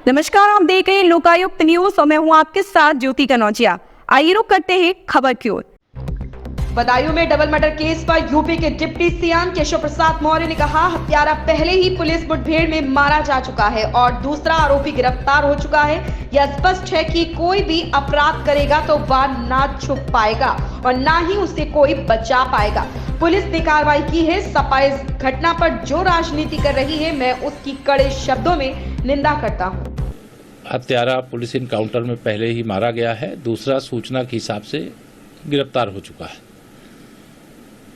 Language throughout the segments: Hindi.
नमस्कार, आप देख रहे हैं लोकायुक्त न्यूज और मैं हूं आपके साथ ज्योति कनौजिया। आइए रुक करते हैं खबर की ओर। बदायूं में डबल मर्डर केस पर यूपी के डिप्टी सीएम केशव प्रसाद मौर्य ने कहा, हत्यारा पहले ही पुलिस मुठभेड़ में मारा जा चुका है और दूसरा आरोपी गिरफ्तार हो चुका है। यह स्पष्ट है कि कोई भी अपराध करेगा तो वह ना छुप पाएगा और ना ही उसे कोई बचा पाएगा। पुलिस ने कार्रवाई की है। सपा इस घटना पर जो राजनीति कर रही है, मैं उसकी कड़े शब्दों में निंदा करता हूँ। हत्यारा पुलिस इनकाउंटर में पहले ही मारा गया है, दूसरा सूचना के हिसाब से गिरफ्तार हो चुका है।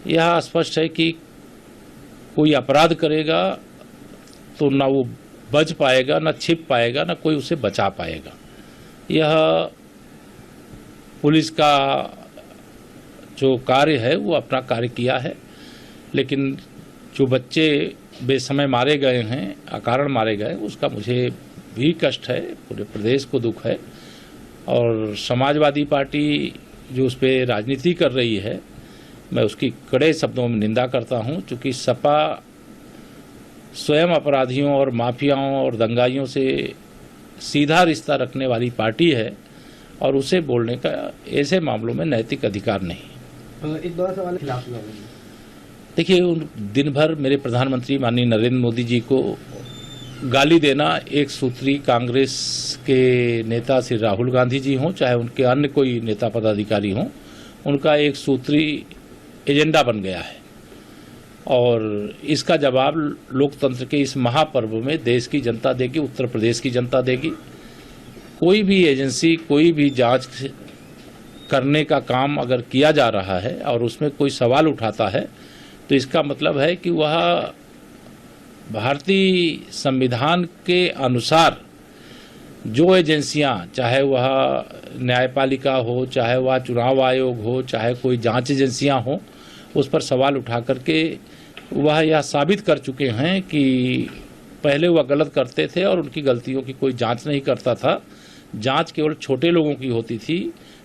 यह स्पष्ट है कि कोई अपराध करेगा तो ना वो बच पाएगा, ना छिप पाएगा, ना कोई उसे बचा पाएगा। यह पुलिस का जो कार्य है वो अपना कार्य किया है, लेकिन जो बच्चे बेसमय मारे गए हैं, अकारण मारे गए, उसका मुझे भी कष्ट है, पूरे प्रदेश को दुख है। और समाजवादी पार्टी जो उस पर राजनीति कर रही है, मैं उसकी कड़े शब्दों में निंदा करता हूं, क्योंकि सपा स्वयं अपराधियों और माफियाओं और दंगाइयों से सीधा रिश्ता रखने वाली पार्टी है और उसे बोलने का ऐसे मामलों में नैतिक अधिकार नहीं। एक बड़ा सवाल खिलाफ देखिए, दिन भर मेरे प्रधानमंत्री माननीय नरेंद्र मोदी जी को गाली देना एक सूत्री कांग्रेस के नेता श्री राहुल गांधी जी हों, चाहे उनके अन्य कोई नेता पदाधिकारी हों, उनका एक सूत्री एजेंडा बन गया है। और इसका जवाब लोकतंत्र के इस महापर्व में देश की जनता देगी, उत्तर प्रदेश की जनता देगी। कोई भी एजेंसी, कोई भी जांच करने का काम अगर किया जा रहा है और उसमें कोई सवाल उठाता है, तो इसका मतलब है कि वह भारतीय संविधान के अनुसार जो एजेंसियां, चाहे वह न्यायपालिका हो, चाहे वह चुनाव आयोग हो, चाहे कोई जांच एजेंसियां हो, उस पर सवाल उठा करके वह यह साबित कर चुके हैं कि पहले वह गलत करते थे और उनकी गलतियों की कोई जांच नहीं करता था। जांच केवल छोटे लोगों की होती थी,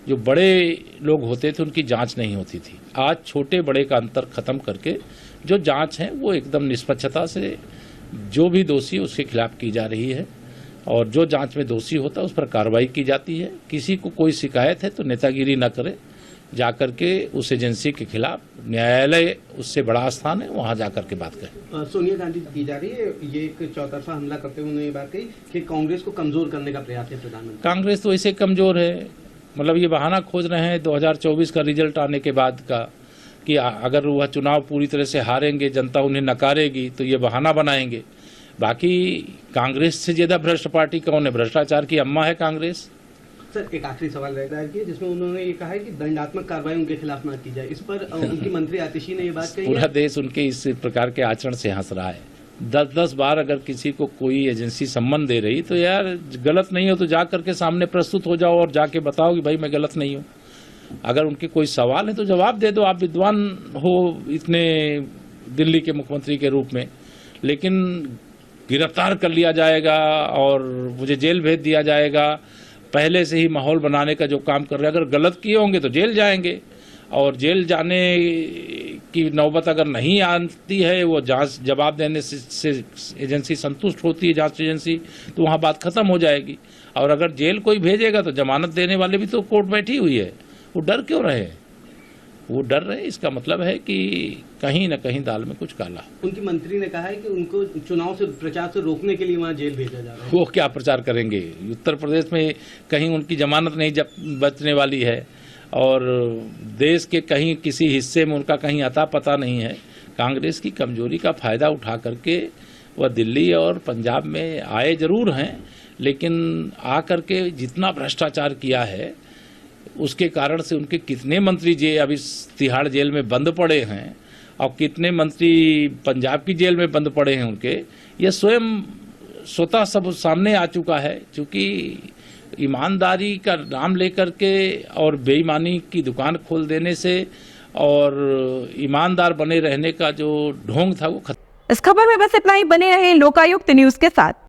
जो बड़े लोग होते थे उनकी जांच नहीं होती थी। आज छोटे बड़े का अंतर खत्म करके जो जांच है वो एकदम निष्पक्षता से जो भी दोषी उसके खिलाफ की जा रही है और जो जांच में दोषी होता है उस पर कार्रवाई की जाती है। किसी को कोई शिकायत है तो नेतागिरी न करे, जाकर के उस एजेंसी के खिलाफ न्यायालय उससे बड़ा स्थान है, वहां जाकर के बात करें। सोनिया गांधी की जा रही है, ये एक चौतरफा हमला करते हुए उन्होंने ये बात कही कि कांग्रेस को कमजोर करने का प्रयास है प्रधानमंत्री। कांग्रेस तो ऐसे कमजोर है, मतलब ये बहाना खोज रहे हैं 2024 का रिजल्ट आने के बाद का, कि अगर वह चुनाव पूरी तरह से हारेंगे, जनता उन्हें नकारेगी, तो ये बहाना बनाएंगे। बाकी कांग्रेस से ज्यादा भ्रष्ट पार्टी कौन है? भ्रष्टाचार की अम्मा है कांग्रेस। सर, एक आखिरी सवाल रहता है जिसमें उन्होंने ये कहा है कि दंडात्मक कार्रवाई उनके खिलाफ न की जाए। इस पर उनकी मंत्री आतिशी ने ये बात कही। पूरा देश उनके इस प्रकार के आचरण से हंस रहा है। 10-10 बार अगर किसी को कोई एजेंसी सम्मन दे रही, तो यार गलत नहीं हो तो जा करके सामने प्रस्तुत हो जाओ और जाके बताओ कि भाई मैं गलत नहीं हूँ। अगर उनके कोई सवाल है तो जवाब दे दो, आप विद्वान हो इतने दिल्ली के मुख्यमंत्री के रूप में। लेकिन गिरफ्तार कर लिया जाएगा और मुझे जेल भेज दिया जाएगा, पहले से ही माहौल बनाने का जो काम कर रहे हैं, अगर गलत किए होंगे तो जेल जाएंगे और जेल जाने की नौबत अगर नहीं आती है, वो जांच जवाब देने से एजेंसी संतुष्ट होती है, जांच एजेंसी, तो वहाँ बात खत्म हो जाएगी। और अगर जेल कोई भेजेगा तो जमानत देने वाले भी तो कोर्ट बैठी हुई है, वो डर क्यों रहे? वो डर रहे, इसका मतलब है कि कहीं न कहीं दाल में कुछ काला। उनकी मंत्री ने कहा है कि उनको चुनाव से प्रचार से रोकने के लिए वहाँ जेल भेजा जा रहा है। वो क्या प्रचार करेंगे? उत्तर प्रदेश में कहीं उनकी जमानत नहीं बचने वाली है और देश के कहीं किसी हिस्से में उनका कहीं अता पता नहीं है। कांग्रेस की कमजोरी का फायदा उठा करके वह दिल्ली और पंजाब में आए जरूर हैं, लेकिन आकर के जितना भ्रष्टाचार किया है उसके कारण से उनके कितने मंत्री अभी तिहाड़ जेल में बंद पड़े हैं और कितने मंत्री पंजाब की जेल में बंद पड़े हैं उनके, यह स्वतः सब सामने आ चुका है। क्योंकि ईमानदारी का नाम लेकर के और बेईमानी की दुकान खोल देने से और ईमानदार बने रहने का जो ढोंग था वो खत्म। इस खबर में बस इतना ही। बने रहे लोकायुक्त न्यूज के साथ।